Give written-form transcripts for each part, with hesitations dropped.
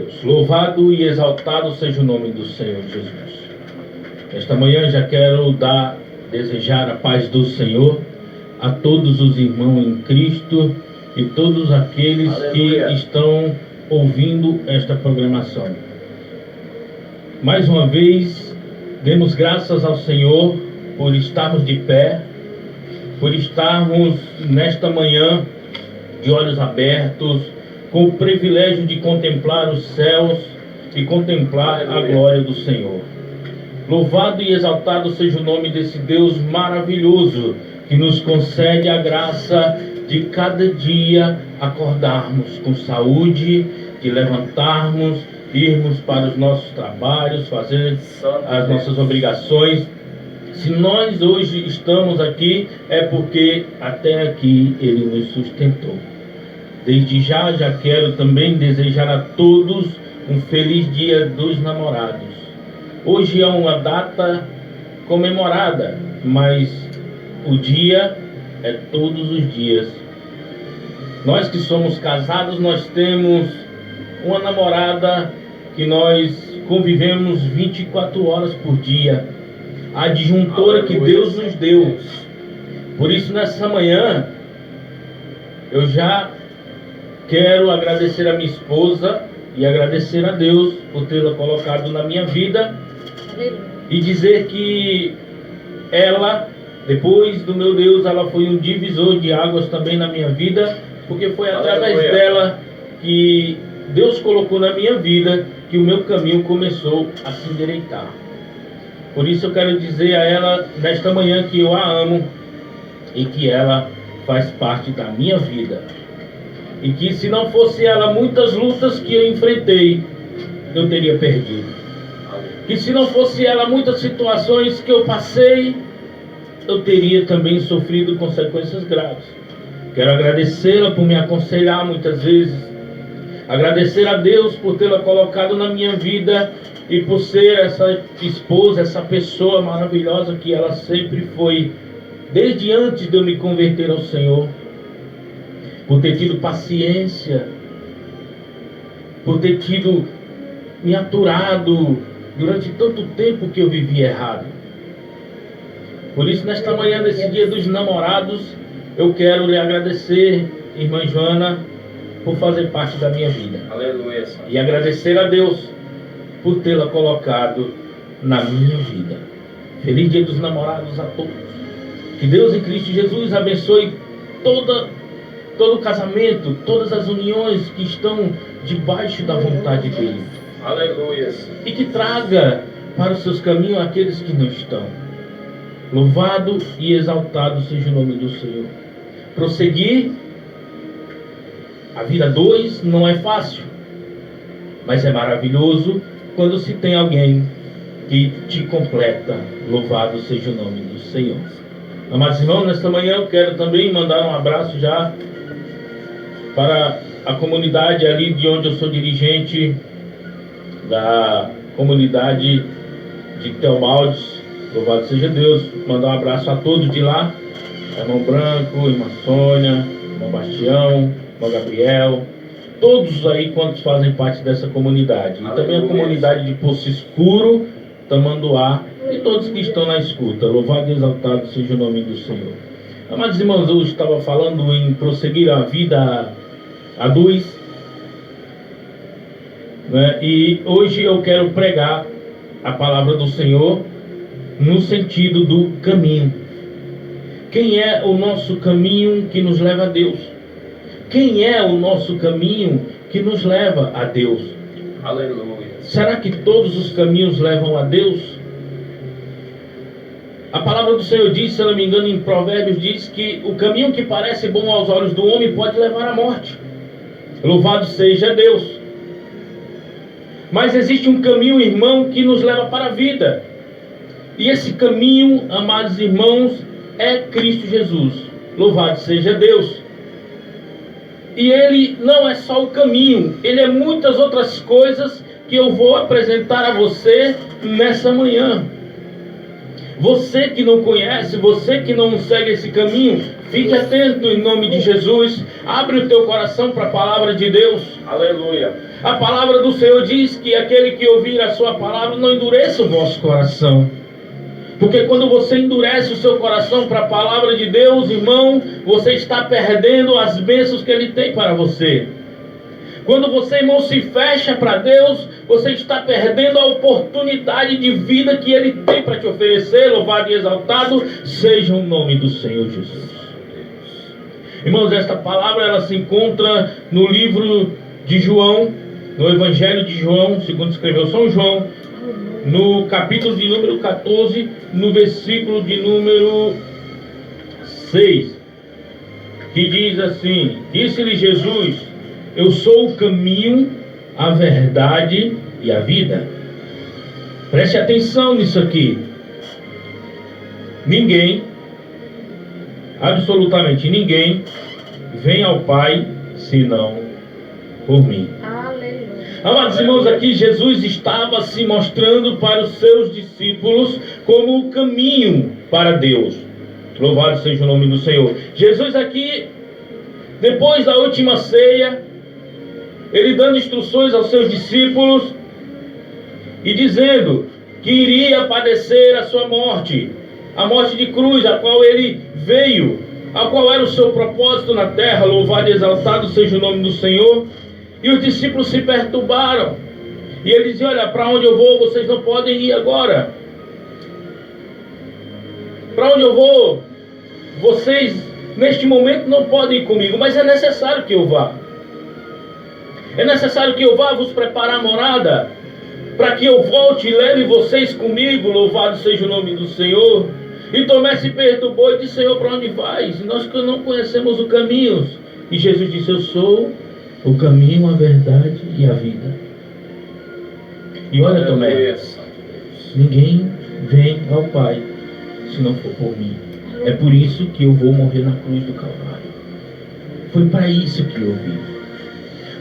Deus. Louvado e exaltado seja o nome do Senhor Jesus. Esta manhã já quero desejar a paz do Senhor a todos os irmãos em Cristo e todos aqueles Aleluia. que estão ouvindo esta programação. Mais uma vez, demos graças ao Senhor por estarmos de pé, por estarmos nesta manhã de olhos abertos, com o privilégio de contemplar os céus e contemplar a glória do Senhor. Louvado e exaltado seja o nome desse Deus maravilhoso que nos concede a graça de cada dia acordarmos com saúde, de levantarmos, irmos para os nossos trabalhos, fazer as nossas obrigações. Se nós hoje estamos aqui, é porque até aqui Ele nos sustentou. Desde já quero também desejar a todos um feliz Dia dos Namorados. Hoje é uma data comemorada, mas o dia é todos os dias. Nós que somos casados, nós temos uma namorada que nós convivemos 24 horas por dia. A adjuntora que Deus nos deu. Por isso, nessa manhã, eu já quero agradecer a minha esposa e agradecer a Deus por tê-la colocado na minha vida e dizer que ela, depois do meu Deus, ela foi um divisor de águas também na minha vida, porque foi através dela que Deus colocou na minha vida que o meu caminho começou a se endireitar. Por isso eu quero dizer a ela nesta manhã que eu a amo e que ela faz parte da minha vida. E que se não fosse ela, muitas lutas que eu enfrentei, eu teria perdido. Que se não fosse ela, muitas situações que eu passei, eu teria também sofrido consequências graves. Quero agradecê-la por me aconselhar muitas vezes. Agradecer a Deus por tê-la colocado na minha vida e por ser essa esposa, essa pessoa maravilhosa que ela sempre foi, desde antes de eu me converter ao Senhor. Por ter tido paciência, por ter me aturado durante tanto tempo que eu vivi errado. Por isso, nesta manhã, nesse Dia dos Namorados, eu quero lhe agradecer, irmã Joana, por fazer parte da minha vida. Aleluia. E agradecer a Deus por tê-la colocado na minha vida. Feliz Dia dos Namorados a todos. Que Deus em Cristo Jesus abençoe todo o casamento, todas as uniões que estão debaixo da vontade dele. Aleluia. E que traga para os seus caminhos aqueles que não estão. Louvado e exaltado seja o nome do Senhor. Prosseguir a vida dois não é fácil, mas é maravilhoso quando se tem alguém que te completa. Louvado seja o nome do Senhor. Amados irmãos, nesta manhã eu quero também mandar um abraço já para a comunidade ali de onde eu sou dirigente, da comunidade de Teobaldes. Louvado seja Deus. Mandar um abraço a todos de lá, irmão Branco, irmã Sônia, irmão Bastião, irmão Gabriel, todos aí quantos fazem parte dessa comunidade. E também a comunidade de Poço Escuro, Tamanduá, e todos que estão na escuta. Louvado e exaltado seja o nome do Senhor. Amados irmãos, eu estava falando em prosseguir a vida a dois, né? E hoje eu quero pregar a palavra do Senhor no sentido do caminho. Quem é o nosso caminho que nos leva a Deus? Quem é o nosso caminho que nos leva a Deus? Aleluia. Será que todos os caminhos levam a Deus? A palavra do Senhor diz, se eu não me engano, em Provérbios, diz que o caminho que parece bom aos olhos do homem pode levar à morte. Louvado seja Deus. Mas existe um caminho, irmão, que nos leva para a vida. E esse caminho, amados irmãos, é Cristo Jesus. Louvado seja Deus. E Ele não é só o caminho, Ele é muitas outras coisas que eu vou apresentar a você nessa manhã. Você que não conhece, você que não segue esse caminho, fique atento em nome de Jesus. Abre o teu coração para a palavra de Deus. Aleluia. A palavra do Senhor diz que aquele que ouvir a sua palavra não endureça o vosso coração. Porque quando você endurece o seu coração para a palavra de Deus, irmão, você está perdendo as bênçãos que Ele tem para você. Quando você, irmão, se fecha para Deus, você está perdendo a oportunidade de vida que Ele tem para te oferecer. Louvado e exaltado seja o nome do Senhor Jesus. Irmãos, esta palavra ela se encontra no livro de João, no Evangelho de João, segundo escreveu São João, no capítulo de número 14, no versículo de número 6, que diz assim: disse-lhe Jesus: eu sou o caminho, a verdade e a vida. Preste atenção nisso aqui. Ninguém, absolutamente ninguém, vem ao Pai senão por mim. Amados irmãos, aqui Jesus estava se mostrando para os seus discípulos como o caminho para Deus. Louvado seja o nome do Senhor. Jesus aqui, depois da última ceia, Ele dando instruções aos seus discípulos e dizendo que iria padecer a sua morte, a morte de cruz, a qual Ele veio, a qual era o seu propósito na terra. Louvado e exaltado seja o nome do Senhor. E os discípulos se perturbaram. E ele dizia: olha, para onde eu vou, vocês não podem ir agora. Para onde eu vou, vocês neste momento não podem ir comigo. Mas é necessário que eu vá. É necessário que eu vá vos preparar morada, para que eu volte e leve vocês comigo. Louvado seja o nome do Senhor. E Tomé se perturbou e disse: Senhor, para onde vais? Nós que não conhecemos o caminho. E Jesus disse: eu sou o caminho, a verdade e a vida. E olha, Tomé, ninguém vem ao Pai se não for por mim. É por isso que eu vou morrer na cruz do Calvário. Foi para isso que eu vim.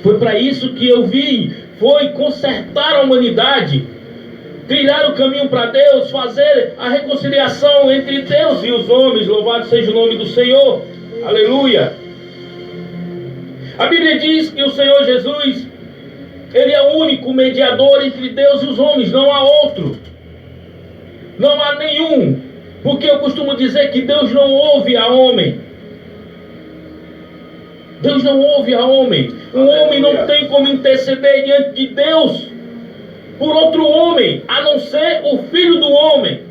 Foi para isso que eu vim. Foi consertar a humanidade, trilhar o caminho para Deus, fazer a reconciliação entre Deus e os homens. Louvado seja o nome do Senhor. Aleluia. A Bíblia diz que o Senhor Jesus, Ele é o único mediador entre Deus e os homens. Não há outro. Não há nenhum. Porque eu costumo dizer que Deus não ouve a homem. Deus não ouve a homem. Um homem não tem como interceder diante de Deus por outro homem, a não ser o Filho do homem,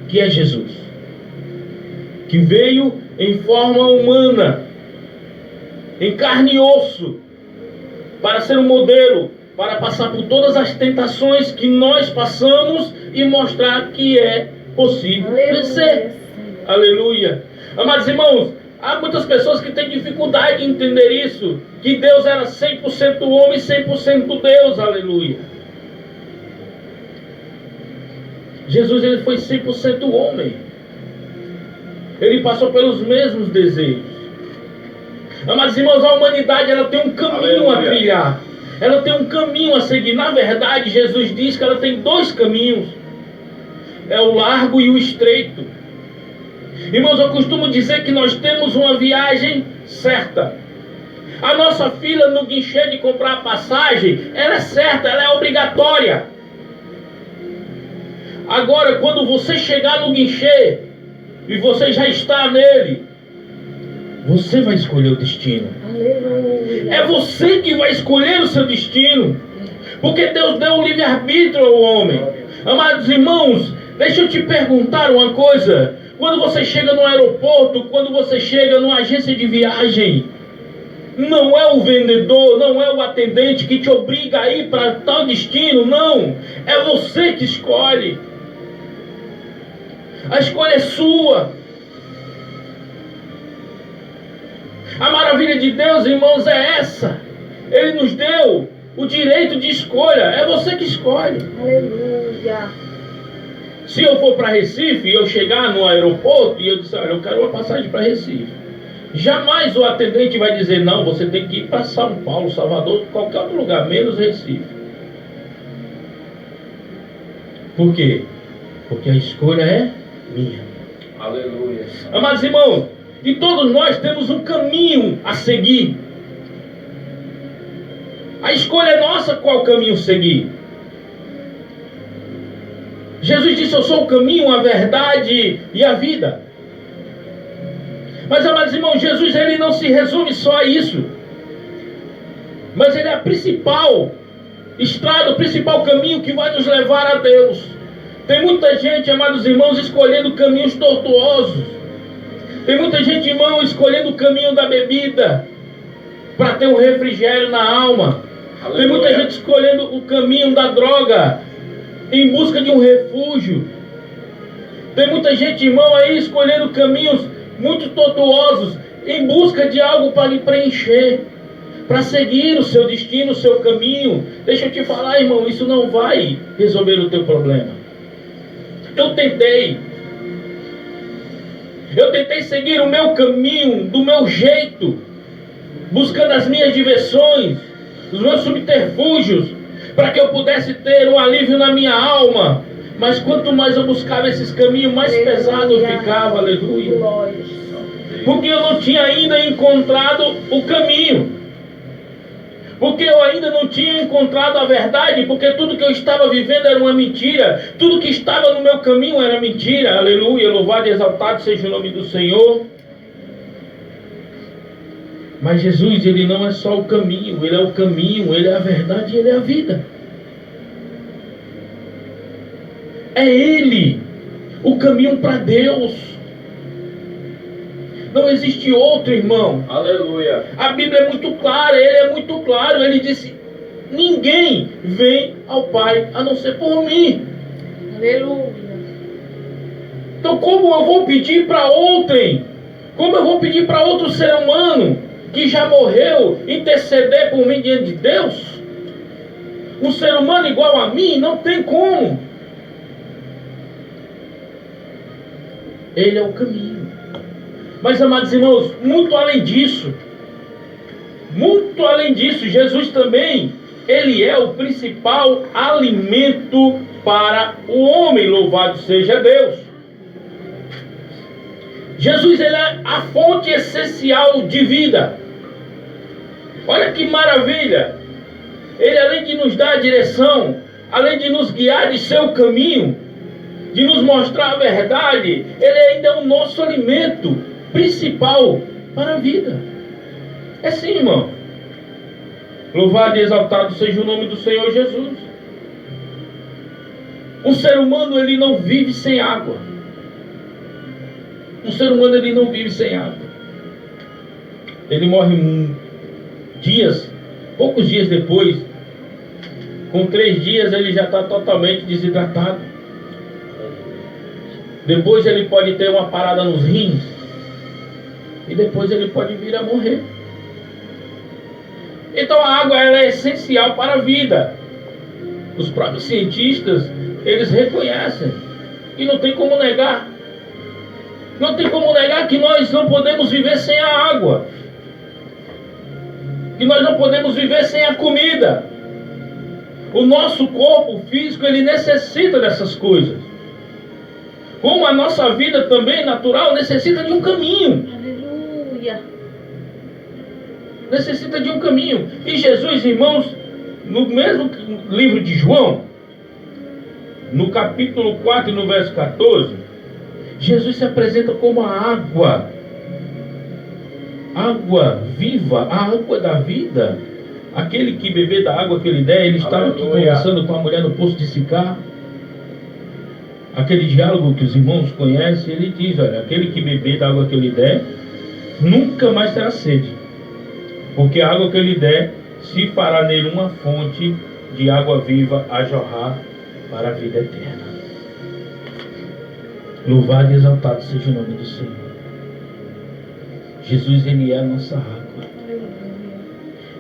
que é Jesus, que veio em forma humana, em carne e osso, para ser um modelo, para passar por todas as tentações que nós passamos e mostrar que é possível vencer. Aleluia. Amados irmãos, há muitas pessoas que têm dificuldade em entender isso, que Deus era 100% homem e 100% Deus. Aleluia. Jesus, ele foi 100% homem. Ele passou pelos mesmos desejos. Amados irmãos, a humanidade ela tem um caminho a trilhar. Ela tem um caminho a seguir. Na verdade, Jesus diz que ela tem dois caminhos. É o largo e o estreito. Irmãos, eu costumo dizer que nós temos uma viagem certa. A nossa fila no guichê de comprar passagem, ela é certa, ela é obrigatória. Agora, quando você chegar no guichê e você já está nele, você vai escolher o destino. Aleluia. É você que vai escolher o seu destino. Porque Deus deu o livre-arbítrio ao homem. Amados irmãos, deixa eu te perguntar uma coisa. Quando você chega no aeroporto, quando você chega numa agência de viagem, não é o vendedor, não é o atendente que te obriga a ir para tal destino, não. É você que escolhe. A escolha é sua. A maravilha de Deus, irmãos, é essa. Ele nos deu o direito de escolha. É você que escolhe. Aleluia. Se eu for para Recife e eu chegar no aeroporto e eu disser: olha, eu quero uma passagem para Recife, jamais o atendente vai dizer: não, você tem que ir para São Paulo, Salvador, qualquer outro lugar, menos Recife. Por quê? Porque a escolha é minha. Aleluia. Amados irmãos, e todos nós temos um caminho a seguir. A escolha é nossa qual caminho seguir. Jesus disse: eu sou o caminho, a verdade e a vida. Mas, amados irmãos, Jesus ele não se resume só a isso. Mas ele é a principal estrada, o principal caminho que vai nos levar a Deus. Tem muita gente, amados irmãos, escolhendo caminhos tortuosos. Tem muita gente, irmão, escolhendo o caminho da bebida para ter um refrigério na alma. Aleluia. Tem muita gente escolhendo o caminho da droga em busca de um refúgio. Tem muita gente, irmão, aí escolhendo caminhos muito tortuosos em busca de algo para lhe preencher, para seguir o seu destino, o seu caminho. Deixa eu te falar, irmão, isso não vai resolver o teu problema. Eu tentei seguir o meu caminho, do meu jeito, buscando as minhas diversões, os meus subterfúgios, para que eu pudesse ter um alívio na minha alma. Mas quanto mais eu buscava esses caminhos, mais pesado eu ficava, aleluia. Porque eu não tinha ainda encontrado o caminho. Porque eu ainda não tinha encontrado a verdade, porque tudo que eu estava vivendo era uma mentira. Tudo que estava no meu caminho era mentira. Aleluia, louvado e exaltado seja o nome do Senhor. Mas Jesus, ele não é só o caminho, ele é o caminho, ele é a verdade e ele é a vida. É ele, o caminho para Deus. Não existe outro, irmão. Aleluia. A Bíblia é muito clara, ele é muito claro. Ele disse: ninguém vem ao Pai a não ser por mim. Aleluia. Então como eu vou pedir para outrem? Como eu vou pedir para outro ser humano que já morreu interceder por mim diante de Deus? Um ser humano igual a mim? Não tem como. Ele é o caminho. Mas, amados irmãos, muito além disso, Jesus também, ele é o principal alimento para o homem, louvado seja Deus. Jesus, ele é a fonte essencial de vida. Olha que maravilha! Ele, além de nos dar a direção, além de nos guiar de seu caminho, de nos mostrar a verdade, ele ainda é o nosso alimento principal para a vida. É sim, irmão. Louvado e exaltado seja o nome do Senhor Jesus. Um ser humano, ele não vive sem água. Um ser humano, ele não vive sem água. Ele morre poucos dias depois. Com 3 dias ele já está totalmente desidratado. Depois ele pode ter uma parada nos rins. E depois ele pode vir a morrer. Então a água, ela é essencial para a vida. Os próprios cientistas, eles reconhecem. E não tem como negar. Não tem como negar que nós não podemos viver sem a água. Que nós não podemos viver sem a comida. O nosso corpo físico, ele necessita dessas coisas. Como a nossa vida também natural necessita de um caminho. Aleluia. Necessita de um caminho. E Jesus, irmãos, no mesmo livro de João, no capítulo 4 e no verso 14, Jesus se apresenta como a água. Água viva, a água da vida. Aquele que beber da água que ele der, ele estava aqui conversando com a mulher no poço de Sicar. Aquele diálogo que os irmãos conhecem, ele diz: olha, aquele que beber da água que eu lhe der, nunca mais terá sede. Porque a água que eu lhe der, se fará nele uma fonte de água viva a jorrar para a vida eterna. Louvado e exaltado seja o nome do Senhor. Jesus, ele é a nossa água.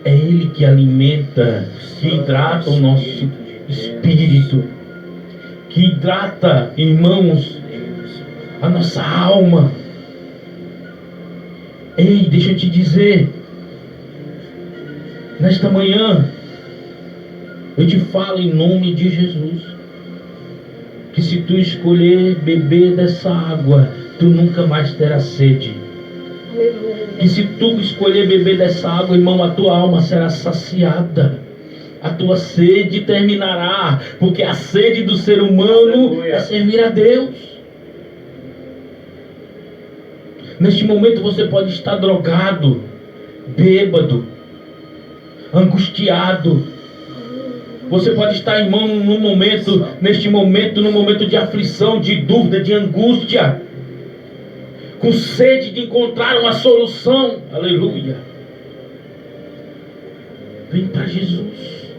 É ele que alimenta, que hidrata o nosso espírito, que hidrata, irmãos, a nossa alma. Ei, deixa eu te dizer, nesta manhã, eu te falo em nome de Jesus, que se tu escolher beber dessa água, tu nunca mais terás sede. Que se tu escolher beber dessa água, irmão, a tua alma será saciada. a tua sede terminará, porque a sede do ser humano Aleluia. é servir a Deus. Neste momento você pode estar drogado, bêbado, angustiado. Você pode estar, irmão, neste momento, num momento de aflição, de dúvida, de angústia, com sede de encontrar uma solução. Aleluia. Vem para Jesus.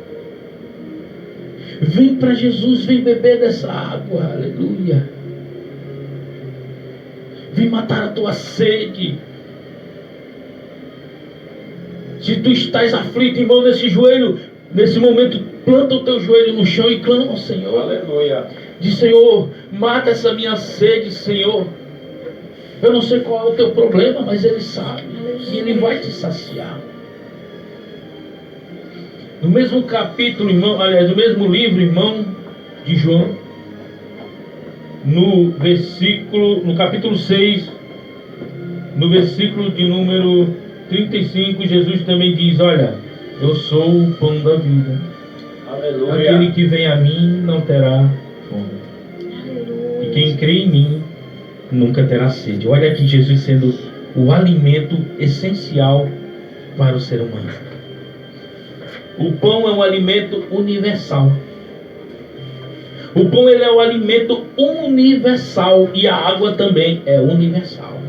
Vem para Jesus, vem beber dessa água. Aleluia. Vem matar a tua sede. Se tu estás aflito, irmão, nesse momento, planta o teu joelho no chão e clama ao Senhor. Aleluia. Diz: Senhor, mata essa minha sede, Senhor. Eu não sei qual é o teu problema, mas Ele sabe. E Ele vai te saciar. No mesmo capítulo, irmão, aliás, no mesmo livro, irmão, de João, no capítulo 6, no versículo de número 35, Jesus também diz: olha, eu sou o pão da vida. Aleluia. Aquele que vem a mim não terá fome. E quem crê em mim nunca terá sede. Olha aqui Jesus sendo o alimento essencial para o ser humano. O pão é um alimento universal. O pão, ele é o alimento universal, e a água também é universal.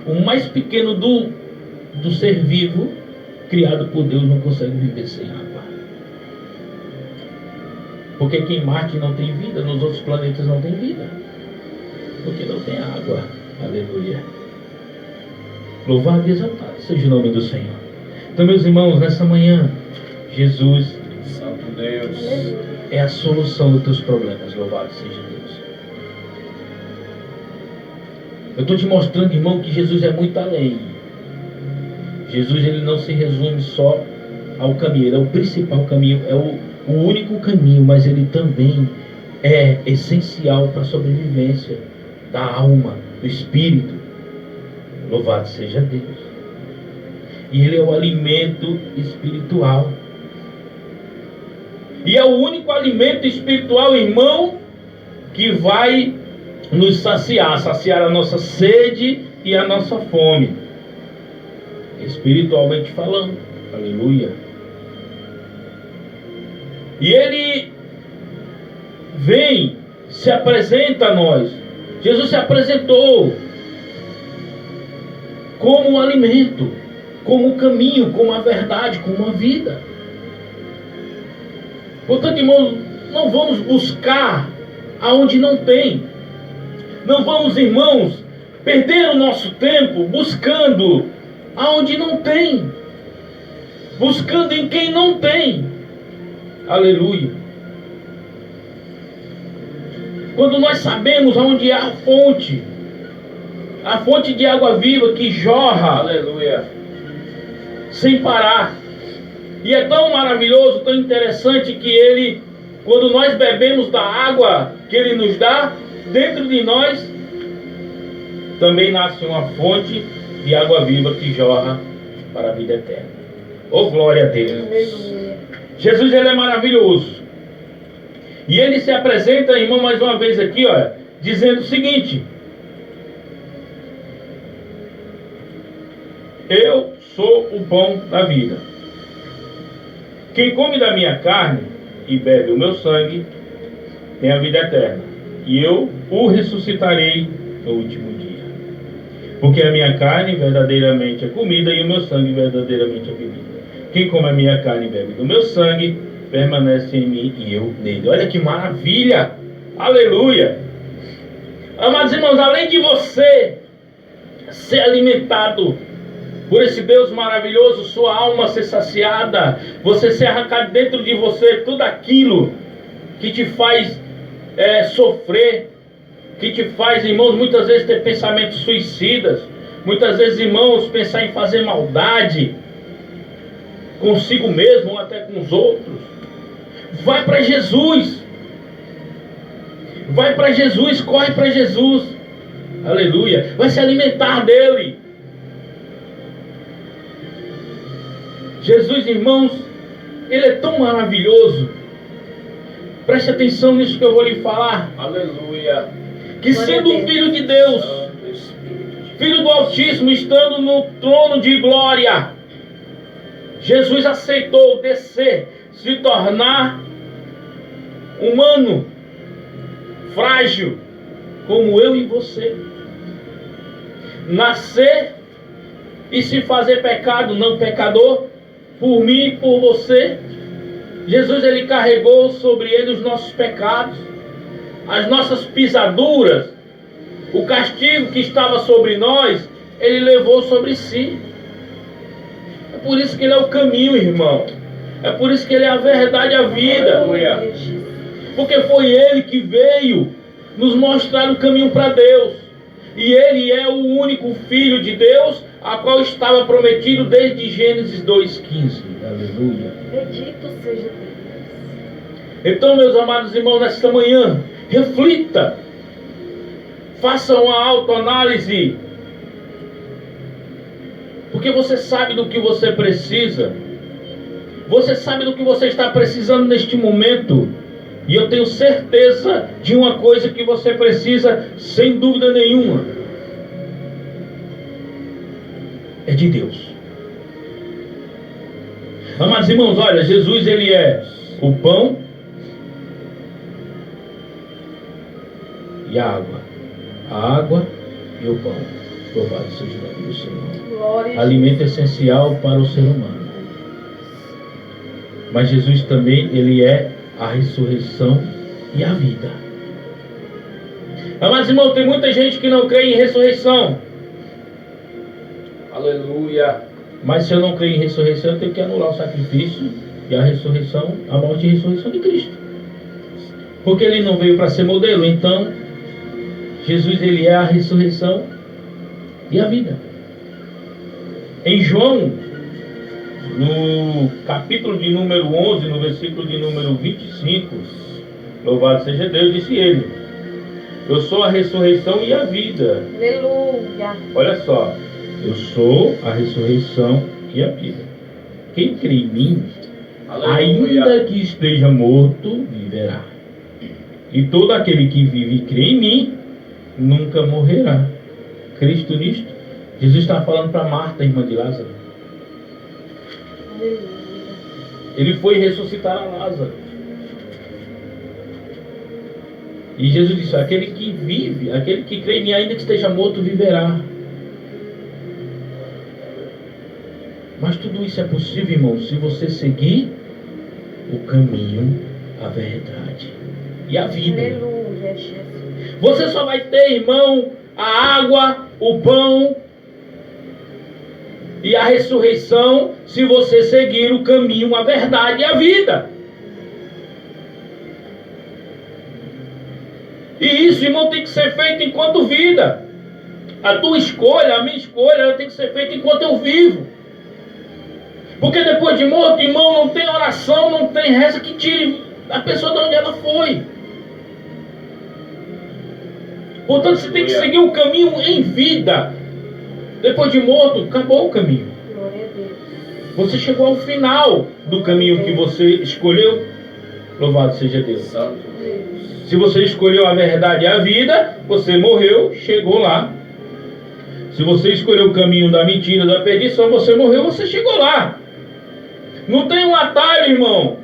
O mais pequeno do ser vivo criado por Deus não consegue viver sem água. Porque aqui em Marte não tem vida, nos outros planetas não tem vida, porque não tem água. Aleluia. Louvado e exaltado seja o nome do Senhor. Então, meus irmãos, nessa manhã, Jesus, Santo Deus, é a solução dos teus problemas. Louvado seja Deus. Eu estou te mostrando, irmão, que Jesus é muito além. Jesus, ele não se resume só ao caminho. Ele é o principal caminho, é o único caminho, mas ele também é essencial para a sobrevivência da alma, do espírito. Louvado seja Deus. E ele é o alimento espiritual. E é o único alimento espiritual, irmão, que vai nos saciar a nossa sede e a nossa fome, espiritualmente falando. Aleluia. E ele vem, se apresenta a nós. Jesus se apresentou como um alimento, como um caminho, como a verdade, como a vida. Portanto, irmãos, não vamos buscar aonde não tem. Não vamos, irmãos, perder o nosso tempo buscando aonde não tem, buscando em quem não tem. Aleluia. Quando nós sabemos aonde é a fonte de água viva que jorra, aleluia, sem parar. E é tão maravilhoso, tão interessante que ele, quando nós bebemos da água que ele nos dá, dentro de nós também nasce uma fonte de água viva que jorra para a vida eterna. Oh, glória a Deus. Aleluia. Jesus, ele é maravilhoso. E ele se apresenta, irmão, mais uma vez aqui, olha, dizendo o seguinte: eu sou o pão da vida. Quem come da minha carne e bebe o meu sangue tem a vida eterna, e eu o ressuscitarei no último dia. Porque a minha carne verdadeiramente é comida e o meu sangue verdadeiramente é bebida. Quem come a minha carne e bebe do meu sangue permanece em mim e eu nele. Olha que maravilha! Aleluia! Amados irmãos, além de você ser alimentado por esse Deus maravilhoso, sua alma ser saciada, você ser arrancado dentro de você tudo aquilo que te faz sofrer, que te faz, irmãos, muitas vezes ter pensamentos suicidas, muitas vezes, irmãos, pensar em fazer maldade consigo mesmo ou até com os outros. Vai para Jesus. Vai para Jesus, corre para Jesus. Aleluia. Vai se alimentar dele. Jesus, irmãos, Ele é tão maravilhoso. Preste atenção nisso que eu vou lhe falar. Aleluia. Que sendo o Filho de Deus, Santo Espírito de Filho do Altíssimo, estando no trono de glória, Jesus aceitou descer, se tornar humano, frágil, como eu e você. Nascer e se fazer pecado, não pecador, por mim e por você. Jesus, Ele carregou sobre Ele os nossos pecados, as nossas pisaduras, o castigo que estava sobre nós, Ele levou sobre si. É por isso que Ele é o caminho, irmão. É por isso que Ele é a verdade e a vida. Aleluia. Porque foi Ele que veio nos mostrar o caminho para Deus. E Ele é o único Filho de Deus, a qual estava prometido desde Gênesis 2,15. Aleluia. Bendito seja Deus. Então, meus amados irmãos, nesta manhã, reflita. Faça uma autoanálise. Porque você sabe do que você precisa. Você sabe do que você está precisando neste momento. E eu tenho certeza de uma coisa que você precisa, sem dúvida nenhuma. É de Deus. Amados irmãos, olha, Jesus, Ele é o pão e a água. A água e o pão. Louvado seja o nome do Senhor. Glória a Alimento essencial para o ser humano. Mas Jesus também, Ele é a ressurreição e a vida. Mas, irmão, tem muita gente que não crê em ressurreição. Aleluia. Mas se eu não creio em ressurreição, eu tenho que anular o sacrifício e a ressurreição, a morte e a ressurreição de Cristo. Porque Ele não veio para ser modelo. Então, Jesus, Ele é a ressurreição e a vida. Em João, no capítulo de número 11, no versículo de número 25, louvado seja Deus, disse Ele: eu sou a ressurreição e a vida. Aleluia. Olha só, eu sou a ressurreição e a vida. Quem crê em mim, Aleluia. ainda que esteja morto, viverá. E todo aquele que vive e crê em mim, nunca morrerá. Cristo nisto? Jesus estava falando para Marta, irmã de Lázaro. Aleluia. Ele foi ressuscitar a Lázaro. E Jesus disse: aquele que vive, aquele que crê em mim, ainda que esteja morto, viverá. Mas tudo isso é possível, irmão, se você seguir o caminho, a verdade e a vida. Aleluia, Jesus. Você só vai ter, irmão, a água, o pão e a ressurreição se você seguir o caminho, a verdade e a vida. E isso, irmão, tem que ser feito enquanto vida. A tua escolha, a minha escolha, ela tem que ser feita enquanto eu vivo. Porque depois de morto, irmão, não tem oração, não tem reza que tire a pessoa de onde ela foi. Portanto, você tem que seguir o caminho em vida. Depois de morto, acabou o caminho. Glória a Deus. Você chegou ao final do caminho que você escolheu. Louvado seja Deus. Santo Deus. Se você escolheu a verdade e a vida, você morreu, chegou lá. Se você escolheu o caminho da mentira, da perdição, você morreu, você chegou lá. Não tem um atalho, irmão.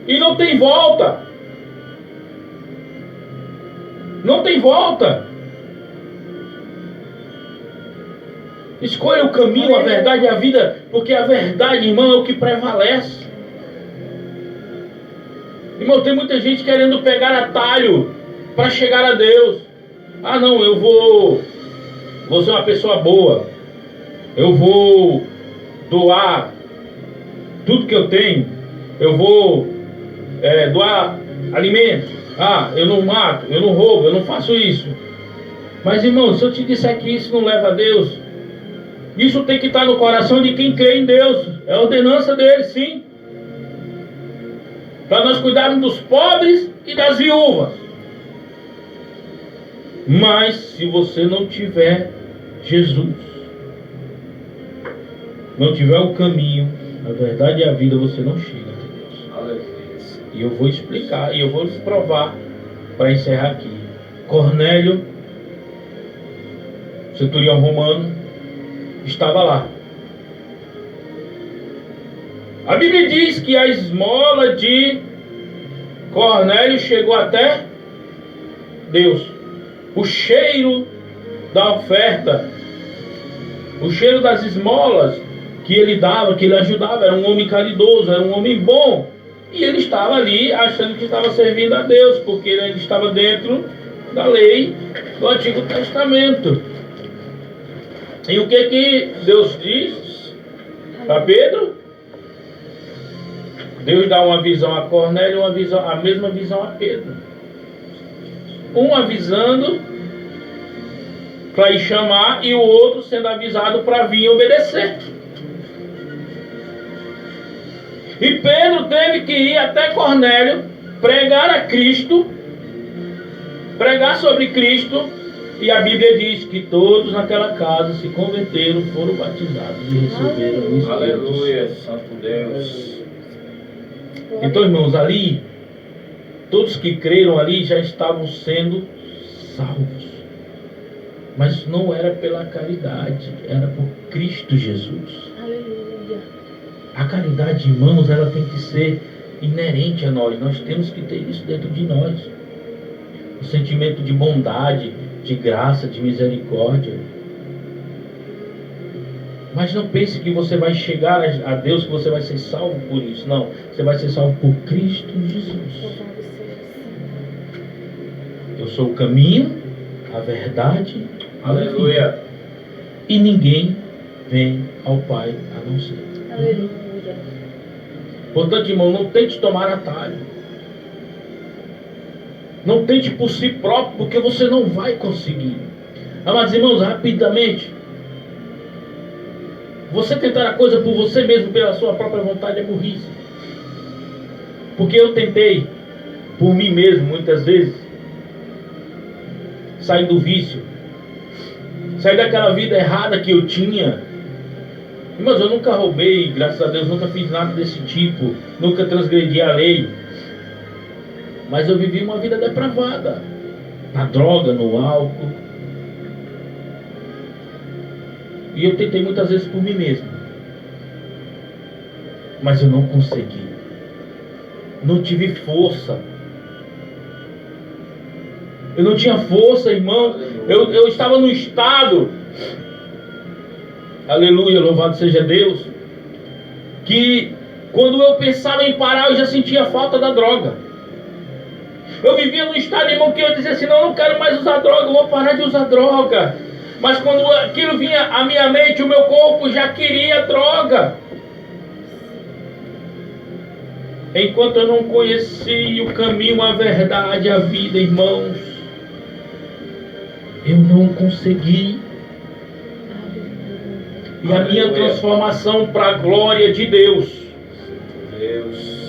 E não tem volta. Não tem volta. Escolha o caminho, a verdade e a vida, porque a verdade, irmão, é o que prevalece. Irmão, tem muita gente querendo pegar atalho para chegar a Deus. Ah, não, eu vou ser uma pessoa boa. Eu vou doar tudo que eu tenho. Eu vou doar alimento. Ah, eu não mato, eu não roubo, eu não faço isso. Mas, irmão, se eu te disser que isso não leva a Deus, isso tem que estar no coração de quem crê em Deus. É a ordenança dele, sim. Para nós cuidarmos dos pobres e das viúvas. Mas se você não tiver Jesus, não tiver o caminho, A verdade e a vida você não chega até Deus. Aleluia. E eu vou explicar, e eu vou provar para encerrar aqui. Cornélio, centurião romano, estava lá. A Bíblia diz que a esmola de Cornélio chegou até Deus. O cheiro da oferta, o cheiro das esmolas que ele dava, que ele ajudava, era um homem caridoso, era um homem bom. E ele estava ali achando que estava servindo a Deus, porque ele ainda estava dentro da lei do Antigo Testamento. E o que Deus diz para Pedro? Deus dá uma visão a Cornélio, a mesma visão a Pedro. Um avisando para ir chamar e o outro sendo avisado para vir obedecer. E Pedro teve que ir até Cornélio, pregar a Cristo, pregar sobre Cristo, e a Bíblia diz que todos naquela casa se converteram, foram batizados e receberam o Espírito. Aleluia, Santo Deus. Então, irmãos, ali, todos que creram ali já estavam sendo salvos. Mas não era pela caridade, era por Cristo Jesus. Aleluia. A caridade, irmãos, ela tem que ser inerente a nós. Nós temos que ter isso dentro de nós. O sentimento de bondade, de graça, de misericórdia. Mas não pense que você vai chegar a Deus, que você vai ser salvo por isso. Não, você vai ser salvo por Cristo Jesus. Louvado seja assim. Eu sou o caminho, a verdade e a vida. Aleluia. E ninguém vem ao Pai a não ser. Aleluia. Portanto, irmão, não tente tomar atalho. Não tente por si próprio, porque você não vai conseguir. Amados irmãos, rapidamente. Você tentar a coisa por você mesmo, pela sua própria vontade, é burrice. Porque eu tentei, por mim mesmo, muitas vezes, sair do vício. Sair daquela vida errada que eu tinha. Mas eu nunca roubei, graças a Deus, nunca fiz nada desse tipo, nunca transgredi a lei. Mas eu vivi uma vida depravada, na droga, no álcool. E eu tentei muitas vezes por mim mesmo. Mas eu não consegui. Não tive força. Eu não tinha força, irmão. Eu estava no estado... Aleluia, louvado seja Deus. Que quando eu pensava em parar, eu já sentia falta da droga. Eu vivia num estado, irmão, que eu dizia assim, não, eu não quero mais usar droga, eu vou parar de usar droga. Mas quando aquilo vinha à minha mente, o meu corpo já queria droga. Enquanto eu não conheci o caminho, a verdade, a vida, irmãos, eu não consegui. E a minha transformação para a glória de Deus,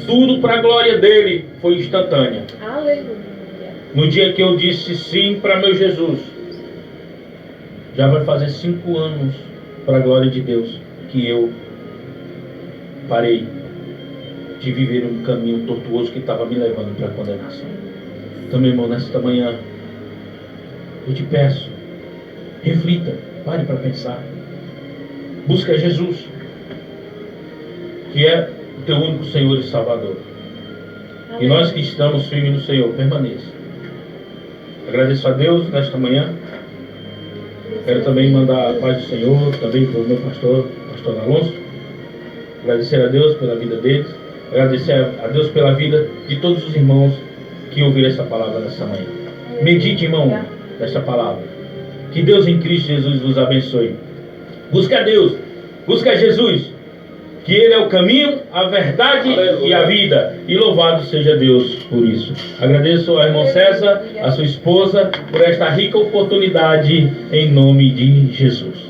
tudo para a glória dele, foi instantânea. Aleluia. No dia que eu disse sim para meu Jesus, já vai fazer 5 anos para a glória de Deus que eu parei de viver um caminho tortuoso que estava me levando para a condenação. Então, meu irmão, nesta manhã eu te peço, reflita, pare para pensar. Busca Jesus, que é o teu único Senhor e Salvador. E nós que estamos firmes no Senhor, permaneça. Agradeço a Deus nesta manhã. Quero também mandar a paz do Senhor, também para o meu pastor Alonso. Agradecer a Deus pela vida deles. Agradecer a Deus pela vida de todos os irmãos que ouviram essa palavra nesta manhã. Medite, irmão, nesta palavra. Que Deus em Cristo Jesus vos abençoe. Busca a Deus, busca a Jesus, que Ele é o caminho, a verdade e a vida. E louvado seja Deus por isso. Agradeço ao irmão César, a sua esposa, por esta rica oportunidade em nome de Jesus.